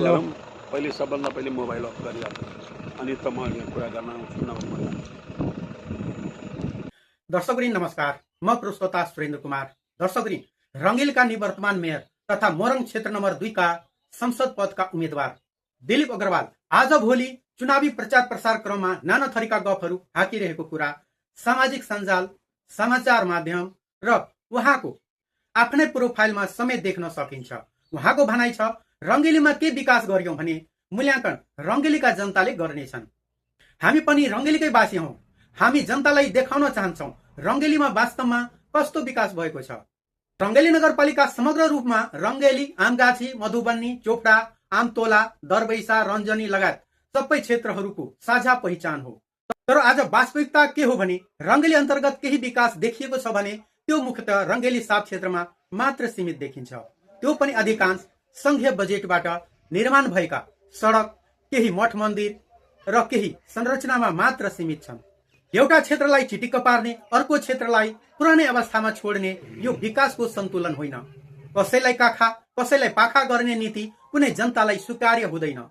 गरौँ। पहिले सबभन्दा पहिले मोबाइल अफ गरिराख्नु अनि त म यहाँ कुरा गर्न आउँछु नभए म जान्छु। दर्शकवृन्द नमस्कार, म पुष्पता सुरेन्द्र कुमार। दर्शकवृन्द, रङ्गेलीका निवर्तमान मेयर तथा मोरङ क्षेत्र नम्बर 2 का संसद पदका उम्मेदवार दिलीप अग्रवाल आज भोलि चुनावी प्रचार प्रसार क्रममा नाना थरीका गफहरू हाकिरहेको कुरा सामाजिक सञ्जाल, समाचार माध्यम र उहाँको आफ्नै प्रोफाइलमा समेत देख्न सकिन्छ। उहाँको भनाइ छ, रङ्गेलीमा के विकास गर्यौं भने मूल्याङ्कन रङ्गेलीका जनताले गर्नेछन्। हामी पनि रङ्गेलीकै वासी हौं। हामी जनतालाई देखाउन चाहन्छौं रङ्गेलीमा वास्तवमा कस्तो विकास भएको छ। रङ्गेली नगरपालिका समग्र रूपमा रङ्गेली, आमगाछी, मधुबनी, चोपडा, आमतोला, दरबैसा, रञ्जनी लगायत सबै क्षेत्रहरूको साझा पहिचान हो। तर आज वास्तविकता के हो भने रङ्गेली अन्तर्गत केही विकास देखिएको छ भने त्यो मुख्यतः रङ्गेली 7 क्षेत्रमा मात्र सीमित देखिन्छ। त्यो पनि अधिकांश संघीय बजेटबाट निर्माण भएका सडक, केही मठ मन्दिर र केही संरचनामा मात्र सीमित छन्। एउटा क्षेत्रलाई चिटिक्क पार्ने, अर्को क्षेत्रलाई पुरानै अवस्थामा छोड्ने यो विकासको सन्तुलन होइन। कसैलाई काखा, कसैलाई पाखा गर्ने नीति कुनै जनतालाई स्वीकार्य हुँदैन।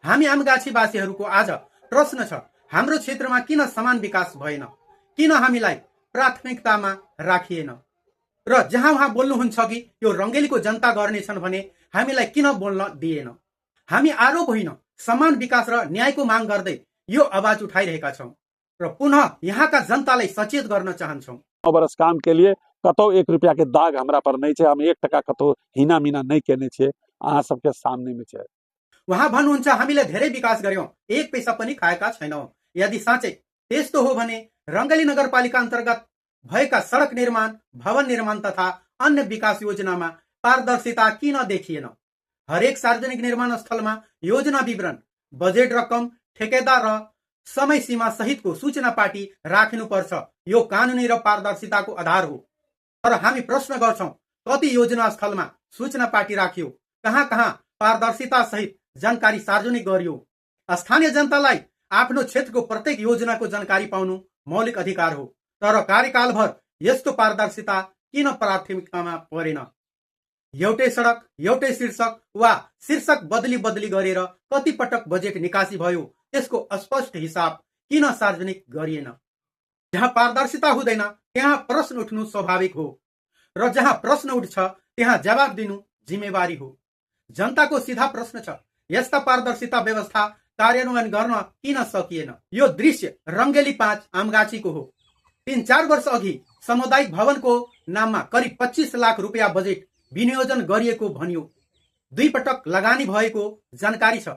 हामी आमगाछीवासीहरूको आज प्रश्न छ, हाम्रो क्षेत्रमा किन समान विकास भएन? किन हामीलाई प्राथमिकतामा राखिएन? र जहाँ उहाँ बोल्नुहुन्छ कि यो रङ्गेलीको जनता गर्नेछन् भने हामीलाई किन बोल्न दिएन? हामी आरोप होइन, समान विकास र न्यायको माग गर्दै यो आवाज उठाइरहेका छौं र पुनः यहाँका जनतालाई सचेत गर्न चाहन्छौं। 9 वर्ष काम के लिए कतौ 1 रुपया के दाग हमरा पर नहीं है। हम 1 टका कतौ हिना मिना नहीं केने छे। अहाँ सबके सामने में छे। उहाँ भन्नुहुन्छ, हामीले धेरै विकास गर्यौं, 1 पैसा पनि खाएका छैनौं। यदि साँच्चै त्यस्तो हो भने रङ्गेली नगरपालिका अन्तर्गत भएका सडक निर्माण, भवन निर्माण तथा अन्य विकास योजनामा पारदर्शिता किन देखिएन? हरेक सार्वजनिक निर्माण स्थलमा योजना विवरण, बजेट रकम, ठेकेदार र समय सीमा सहितको सूचना पाटी राख्नुपर्छ। यो कानुनी र पारदर्शिताको आधार हो। तर हामी प्रश्न गर्छौं, कति योजना स्थलमा सूचना पाटी राखियो? कहाँ कहाँ पारदर्शिता सहित जानकारी सार्वजनिक गरियो? स्थानीय जनतालाई आफ्नो क्षेत्रको प्रत्येक योजनाको जानकारी पाउनु मौलिक अधिकार हो। तर कार्यकालभर यस्तो पारदर्शिता किन प्राथमिकतामा परेन? एउटै सडक, एउटै शीर्षक वा शीर्षक बदली बदली गरेर कति पटक बजेट निकासी भयो, त्यसको स्पष्ट हिसाब किन सार्वजनिक गरिएन? जहाँ पारदर्शिता हुँदैन त्यहाँ प्रश्न उठ्नु स्वाभाविक हो र जहाँ प्रश्न उठ्छ त्यहाँ जवाब दिनु जिम्मेवारी हो। जनताको सीधा प्रश्न छ, यस्ता पारदर्शिता व्यवस्था कार्यान्वयन गर्न किन सकिएन? यो दृश्य रङ्गेली 5 आमगाछीको हो। 3-4 वर्ष अघि सामुदायिक भवनको नाममा करिब 25 लाख रुपियाँ बजेट विनियोजन गरिएको भनियो। 2 पटक लगानी भएको जानकारी छ।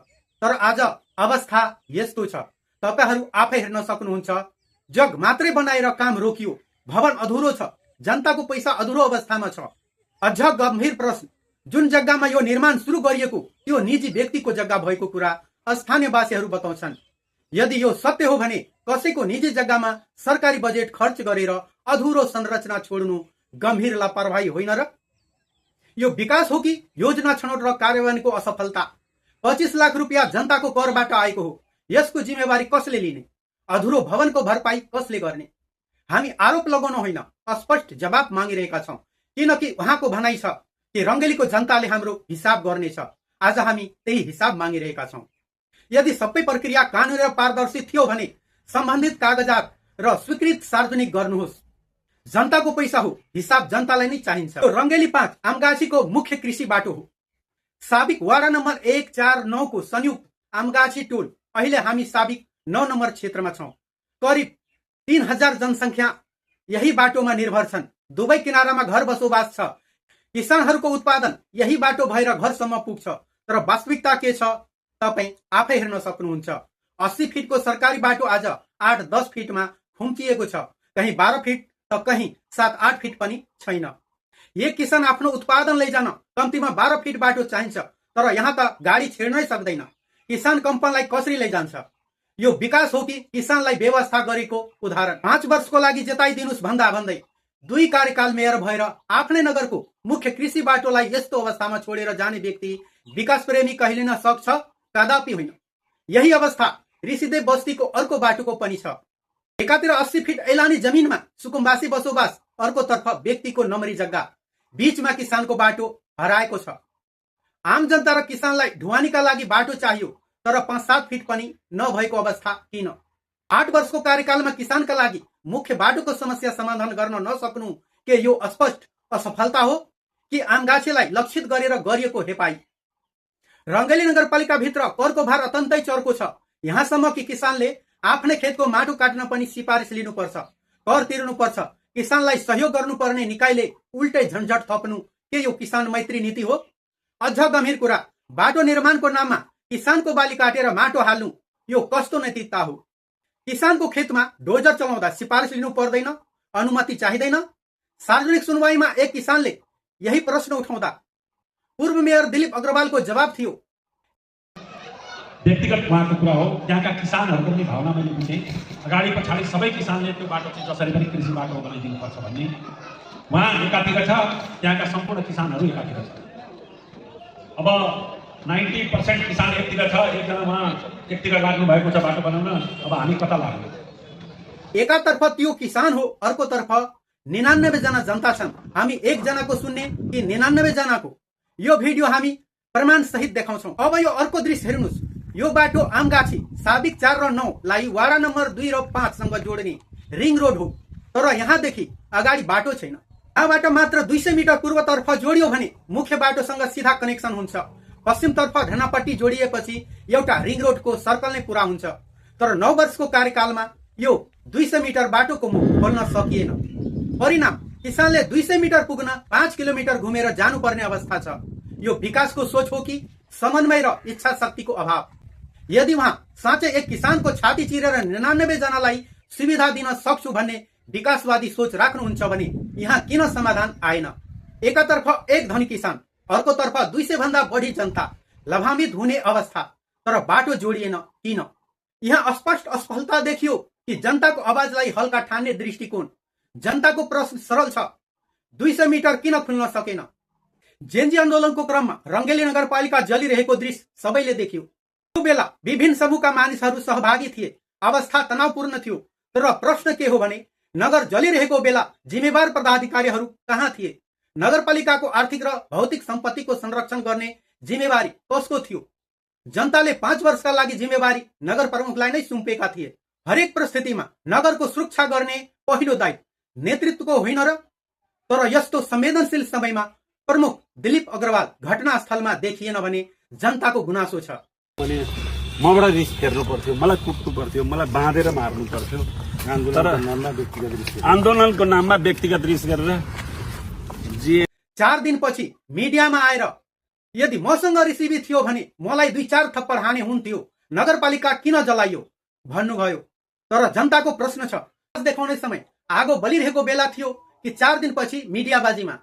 तर आज अवस्था यस्तो छ, तपाईहरू आफै हेर्न सक्नुहुन्छ। जग मात्रै बनाएर काम रोकियो, भवन अधुरो छ, जनताको पैसा अधुरो अवस्थामा छ। अझ गम्भीर प्रश्न, जुन जग्गामा यो निर्माण सुरु गरिएको त्यो निजी व्यक्तिको जग्गा भएको कुरा स्थानीयवासीहरू बताउँछन्। यदि यो सत्य हो भने कसैको निजी जग्गामा सरकारी बजेट खर्च गरेर अधुरो संरचना छोड्नु गम्भीर लापरवाही होइन र? यो विकास हो कि योजना छनौट र कार्यान्वयनको असफलता? 25 लाख रुपियाँ जनताको करबाट आएको हो। यसको जिम्मेवारी कसले लिने? अधुरो भवनको भरपाई कसले गर्ने? हामी आरोप लगाउन होइन, स्पष्ट जवाब मागिरहेका छौं। किनकि उहाँको भनाइ छ कि रङ्गेलीको जनताले हाम्रो हिसाब गर्नेछ। आज हामी त्यही हिसाब मागिरहेका छौं। यदि सबै प्रक्रिया कानुनी र पारदर्शी थियो भने सम्बन्धित कागजात र स्वीकृत सार्वजनिक गर्नुहोस्। जनताको पैसा हो, हिसाब जनतालाई नै चाहिन्छ। रङ्गेली 5 आमगाछीको मुख्य कृषि बाटो हो। साबिक वाडा नम्बर 149 को संयुक्त आमगाछी टोल अहिले हामी साबिक 9 नम्बर क्षेत्रमा छौं। करिब 3000 जनसङ्ख्या यही बाटोमा निर्भर छन्। दुवै किनारामा घर बसोबास छ। किसानहरूको उत्पादन यही बाटो भएर घरसम्म पुग्छ। तर वास्तविकता के छ तपाईँ आफै हेर्न सक्नुहुन्छ। 80 फिटको सरकारी बाटो आज 8-10 फिटमा खुम्चिएको छ। कहीँ 12 फिट त कहीँ 7-8 फिट पनि छैन। एक किसान आफ्नो उत्पादन लैजान कम्तीमा 12 फिट बाटो चाहिन्छ। तर यहाँ त गाडी छिर्नै सक्दैन। किसान कम्पनलाई कसरी लैजान्छ? यो विकास हो कि किसानलाई व्यवस्था गरेको उदाहरण? 5 वर्षको लागि जिताइदिनुस् भन्दा भन्दै 2 कार्यकाल मेयर भएर आफ्नै नगरको मुख्य कृषि बाटोलाई यस्तो अवस्थामा छोडेर जाने व्यक्ति विकास प्रेमी कहिलिन सक्छ? कदापि होइन। यही अवस्था ऋषिदेव बस्तीको अर्को बाटोको पनि छ। एकातिर 80 फिट ऐलानी जमिनमा सुकुम्बासी बसोबास, अर्कोतर्फ व्यक्तिको नम्बरी जग्गा, बीचमा किसानको बाटो हराएको छ। आम जनता र किसानलाई ढुवानीका लागि बाटो चाहियो, तर 5-7 फिट पनि नभएको अवस्था किन? 8 वर्षको कार्यकालमा किसानका लागि मुख्य बाटोको समस्या समाधान गर्न नसक्नु के यो स्पष्ट असफलता हो कि आमगाछीलाई लक्षित गरेर गरिएको हेपाई? रङ्गली नगरपालिकाभित्र करको भार अत्यन्तै चर्को छ, यहाँसम्म कि किसानले आफ्नै खेतको माटो काट्न पनि सिफारिस लिनुपर्छ, कर तिर्नुपर्छ। किसानलाई सहयोग गर्नुपर्ने निकायले उल्टै झन्झट थप्नु के यो किसान मैत्री नीति हो? अझ गम्भीर कुरा, बाटो निर्माणको नाममा किसानको बाली काटेर माटो हाल्नु यो कस्तो नैतिकता हो? किसानको खेतमा डोजर चलाउँदा सिफारिस लिनु पर्दैन, अनुमति चाहिँदैन? सार्वजनिक सुनवाईमा एक किसानले यही प्रश्न उठाउँदा पूर्व मेयर दिलीप अग्रवालको जवाब थियो, व्यक्तिगत उहाँको कुरा हो। त्यहाँका किसानहरूको पनि भावना मैले बुझेँ। अगाडि पछाडि सबै किसानले त्यो बाटो चाहिँ जसरी पनि कृषि बाटो बनाइदिनुपर्छ भन्ने उहाँ एकातिर छ, त्यहाँका सम्पूर्ण किसानहरू एकातिर छ। अब 90% किसान एकतिर छ, एकजना उहाँ एकतिर लाग्नु भएको छ बाटो बनाउन। अब हामी कता लाग्नु? एकातर्फ त्यो किसान हो, अर्कोतर्फ 99 जना जनता छन्। हामी एकजनाको सुन्ने कि 99 जनाको? यो भिडियो हामी प्रमाण सहित देखाउँछौँ। अब यो अर्को दृश्य हेर्नुहोस्। यो बाटो आमगाछी साबिक 4 र 9 लाई वाडा नम्बर 2 र 5 सँग जोड्ने रिङ रोड हो, तर यहाँदेखि अगाडि बाटो छैन। यहाँबाट मात्र 200 मिटर पूर्वतर्फ जोडियो भने मुख्य बाटोसँग सिधा कनेक्सन हुन्छ। पश्चिमतर्फ ढनापट्टि जोडिएपछि एउटा रिङ रोडको सर्कल नै पूरा हुन्छ, तर 9 वर्षको कार्यकालमा यो 200 मिटर बाटोको मुख खोल्न सकिएन। परिणाम, किसानले 200 मिटर पुग्न 5 किलोमिटर घुमेर जानुपर्ने अवस्था छ। यो विकासको सोच हो कि समन्वय र इच्छा शक्तिको अभाव? यदि उहाँ साँच्चै एक किसानको छाती चिरेर 99 जनालाई सुविधा दिन सक्छु भन्ने विकासवादी सोच राख्नुहुन्छ भने यहाँ किन समाधान आएन? एकातर्फ एक धनी किसान, अर्कोतर्फ 200 भन्दा बढी जनता लाभान्वित हुने अवस्था, तर बाटो जोडिएन किन? यहाँ स्पष्ट असफलता देखियो कि जनताको आवाजलाई हल्का ठान्ने दृष्टिकोण। जनताको प्रश्न सरल छ, 200 मिटर किन खुल्न सकेन? जेनजी आन्दोलनको क्रममा रङ्गेली नगरपालिका जलिरहेको दृश्य सबैले देख्यो। त्यो बेला विभिन्न समूहका मानिसहरू सहभागी थिए, अवस्था तनावपूर्ण थियो। तर प्रश्न के हो भने नगर जलिरहेको बेला जिम्मेवार पदाधिकारीहरू कहाँ थिए? नगरपालिकाको आर्थिक र भौतिक सम्पत्तिको संरक्षण गर्ने जिम्मेवारी कसको थियो? जनताले 5 वर्षका लागि जिम्मेवारी नगर प्रमुखलाई नै सुम्पेका थिए। हरेक परिस्थितिमा नगरको सुरक्षा गर्ने पहिलो दायित्व नेतृत्वको होइन र? तर यस्तो संवेदनशील समयमा प्रमुख दिलीप अग्रवाल घटनास्थलमा देखिएन भने जनताको गुनासो छ। अनि मबाट रिस फेर्नु पर्थ्यो, मलाई कुट्नु पर्थ्यो, मलाई बाँधेर मार्नु पर्थ्यो। आन्दोलनको नाममा व्यक्तिगत रिस गरेर 4 दिनपछि मिडियामा आएर यदि मसँग रिसिभी थियो भने मलाई 2-4 थप्पड हाने हुन्थ्यो, नगरपालिका किन जलाइयो भन्नुभयो। तर जनताको प्रश्न छ, देखाउने समय आगो बलिरहेको बेला थियो कि 4 दिनपछि मिडियाबाजीमा?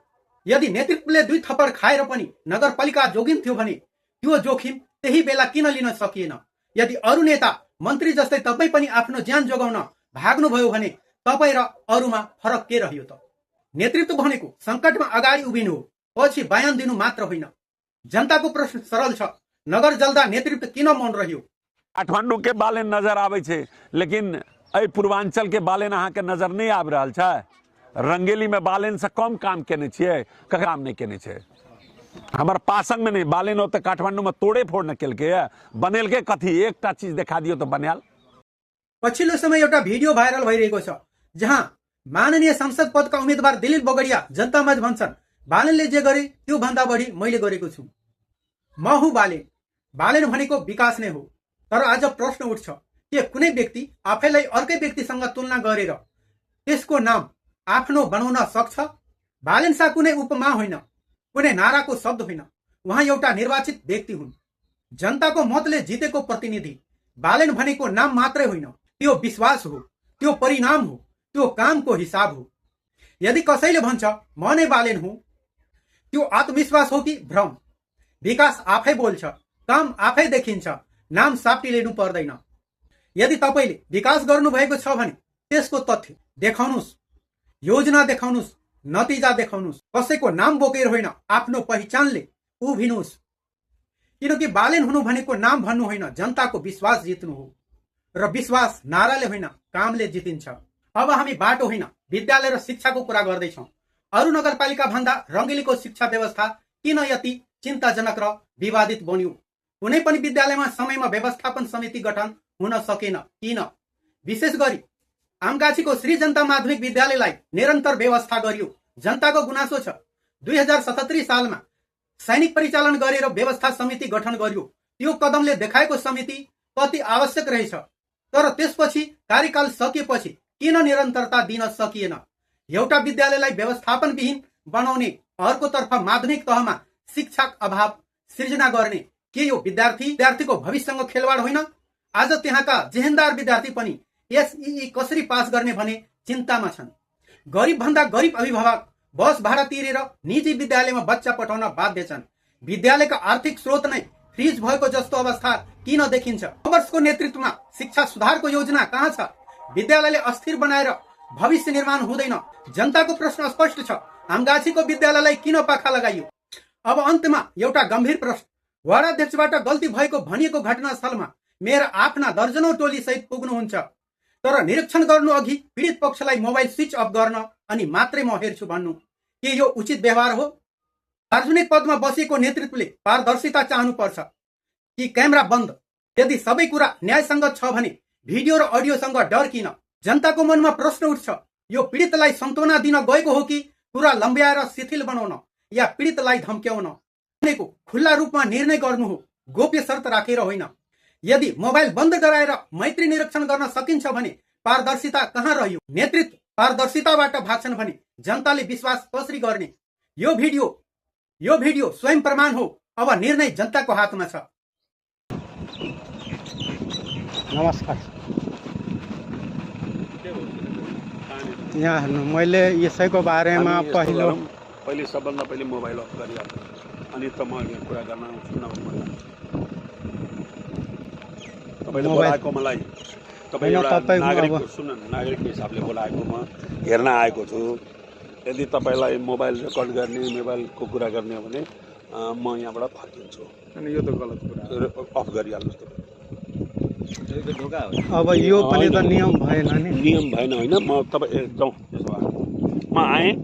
यदि नेतृत्वले 2 थप्पड खाएर पनि नगरपालिका जोगिन्थ्यो भने त्यो जोखिम त्यही बेला किन लिन सकिएन? यदि अरू नेता मन्त्री जस्तै तपाईँ पनि आफ्नो ज्यान जोगाउन भाग्नुभयो भने तपाईँ र अरूमा फरक के रह्यो त? नेतृत्व भनेको संकटमा अगाडि उभिनु हो, पछि बयान दिनु मात्र होइन। जनताको प्रश्न सरल छ, नगर जल्दा नेतृत्व किन मौन रह्यो? काठमांडू के बालेन नजर आवे छे, लेकिन अय पूर्वांचल के बालेन अहाँ के नजर नहीं आब रहल छै। रंगेली में बालेन से कम काम केने छियै, काम नहीं केने छै। हमार पासंग में नहीं बालेन होते काठमांडू में तोड़े फोड़ न केलके बनेल के कथी एकटा चीज देखा दियो तो बन्याल। पछिल्लो समय एउटा भिडियो भाइरल भइरहेको छ जहाँ माननीय संसद पदका उम्मेदवार दिलीप बगडिया जनतामाझ भन्छन्, बालेनले जे गरे त्यो भन्दा बढी मैले गरेको छु। म हुँ बालेन, बालेन भनेको विकास नै हो। तर आज प्रश्न उठ्छ के कुनै व्यक्ति आफैलाई अर्कै व्यक्तिसँग तुलना गरेर त्यसको नाम आफ्नो बनाउन सक्छ? बालेन शाह कुनै उपमा होइन, कुनै नाराको शब्द होइन। उहाँ एउटा निर्वाचित व्यक्ति हुन्, जनताको मतले जितेको प्रतिनिधि। बालेन भनेको नाम मात्रै होइन, त्यो विश्वास हो, त्यो परिणाम हो, त्यो कामको हिसाब हो। यदि कसैले भन्छ म नै बालेन हुँ, त्यो आत्मविश्वास हो कि भ्रम? विकास आफै बोल्छ, काम आफै देखिन्छ, नाम साप्टी लिनु पर्दैन। यदि तपाईले विकास गर्नुभएको छ भने त्यसको तथ्य देखाउनुस्, योजना देखाउनुस्, नतिजा देखाउनुस्। कसैको नाम बोकेर होइन, आफ्नो पहिचानले उभिनुस्। किनकि बालेन हुनु भनेको नाम भन्नु होइन, जनताको विश्वास जित्नु हो। र विश्वास नाराले होइन, कामले जितिन्छ। अब हामी बाटो होइन, विद्यालय र शिक्षाको कुरा गर्दैछौँ। अरू नगरपालिका भन्दा रङ्गेलीको शिक्षा व्यवस्था किन यति चिन्ताजनक र विवादित बन्यो। कुनै पनि विद्यालयमा समयमा व्यवस्थापन समिति गठन हुन सकेन। किन? विशेष गरी आमगाछीको श्री जनता माध्यमिक विद्यालयलाई निरन्तर व्यवस्था गरियो। जनताको गुनासो छ 2077 सालमा सैनिक परिचालन गरेर व्यवस्था समिति गठन गरियो। त्यो कदमले देखाएको समिति कति आवश्यक रहेछ, तर त्यसपछि कार्यकाल सकिएपछि किन निरन्तरता दिन सकिएन? एउटा विद्यालयलाई व्यवस्थापन विहीन बनाउने, अर्कोतर्फ माध्यमिक तहमा शिक्षक अभाव सृजना गर्ने, के यो विद्यार्थीको भविष्यसँग खेलवाड होइन? आज त्यहाँका जेहेन्दार विद्यार्थी पनि एसईई कसरी पास गर्ने भने चिन्तामा छन्। गरिब भन्दा गरिब अभिभावक बस भाडा तिरेर निजी विद्यालयमा बच्चा पठाउन बाध्य छन्। विद्यालयका आर्थिक स्रोत नै फ्रिज भएको जस्तो अवस्था किन देखिन्छ? रोबर्ट्सको नेतृत्वमा शिक्षा सुधारको योजना कहाँ छ? विद्यालयले अस्थिर बनाएर भविष्य निर्माण हुँदैन। जनताको प्रश्न स्पष्ट छ, आमगाछीको विद्यालयलाई किन पाखा लगाइयो? अब अन्तमा एउटा गम्भीर प्रश्न, वडाध्यक्षबाट गल्ती भएको भनिएको घटनास्थलमा मेरा आफ्ना दर्जनौं टोली सहित पुग्नुहुन्छ, तर निरीक्षण गर्नु अघि पीडित पक्षलाई मोबाइल स्विच अफ गर्न अनि मात्रै म हेर्छु भन्नु, के यो उचित व्यवहार हो? सार्वजनिक पदमा बसेको नेतृत्वले पारदर्शिता चाहनुपर्छ कि क्यामेरा बन्द? यदि सबै कुरा न्यायसङ्गत छ भने भिडियो र अडियोसँग डर किन? जनताको मनमा प्रश्न उठ्छ, यो पीडितलाई सन्तोना दिन गएको हो कि कुरा लम्ब्याएर शिथिल बनाउन या पीडितलाई धम्क्याउन? खुल्ला रूपमा निर्णय गर्नु हो, गोप्य शर्त राखेर होइन। यदि मोबाइल बन्द गराएर मैत्री निरीक्षण गर्न सकिन्छ भने पारदर्शिता कहाँ रह्यो? नेतृत्व पारदर्शिताबाट भाग्छन् भने जनताले विश्वास कसरी गर्ने? यो भिडियो स्वयं प्रमाण हो। अब निर्णय जनताको हातमा छ। नमस्कार। यहाँ हेर्नु, मैले यसैको बारेमा पहिले सबभन्दा पहिले मोबाइल अफ गरिहाल्नु, अनि त म यो कुरा गर्न आउँछु। तपाईँले बोलाएको मलाई, तपाईँ एउटा नागरिकको हिसाबले बोलाएको म हेर्न आएको छु। यदि तपाईँलाई मोबाइल रेकर्ड गर्ने, मोबाइलको कुरा गर्ने हो भने म यहाँबाट फर्किन्छु। अनि यो त गलत कुरा, अफ गरिहाल्नुहोस् तपाईँ। अब यो पनि त नियम भएन नि। नियम भएन होइन, म तपाईँ जाउँ त्यसो भए म आएँ।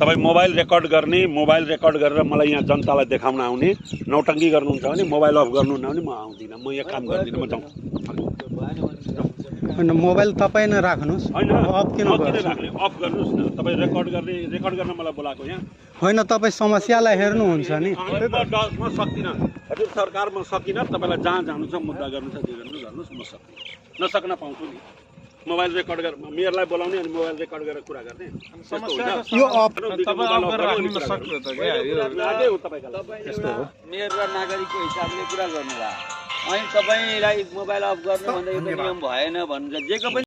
तपाईँ मोबाइल रेकर्ड गर्ने, मोबाइल रेकर्ड गरेर मलाई यहाँ जनतालाई देखाउन आउने, नौटङ्गी गर्नुहुन्छ भने मोबाइल अफ गर्नुहुन्न भने म आउँदिनँ, म यहाँ काम गर्दिनँ, म जाउँ। होइन, मोबाइल तपाईँ नै राख्नुहोस्। होइन, अफ किन राख्ने? अफ गर्नुहोस् न। तपाईँ रेकर्ड गर्न मलाई बोलाएको यहाँ होइन, तपाईँ समस्यालाई हेर्नुहुन्छ नि। म सक्दिनँ, हजुर सरकार म सकिनँ। तपाईँलाई जहाँ जानु छ, मुद्दा गर्नु छ, जे गर्नु गर्नुहोस्, म सक्दिनँ। नसक्न पाउँछु नि। मोबाइल रेकर्ड गरेर मेयरलाई बोलाउने अनि मोबाइल रेकर्ड गरेर कुरा गर्ने, यो अफ मेयर र नागरिकको हिसाबले कुरा गर्नु भयो। अनि तपाईँलाई मोबाइल अफ गर्नु भन्दा यो नियम भएन भनेर जेको पनि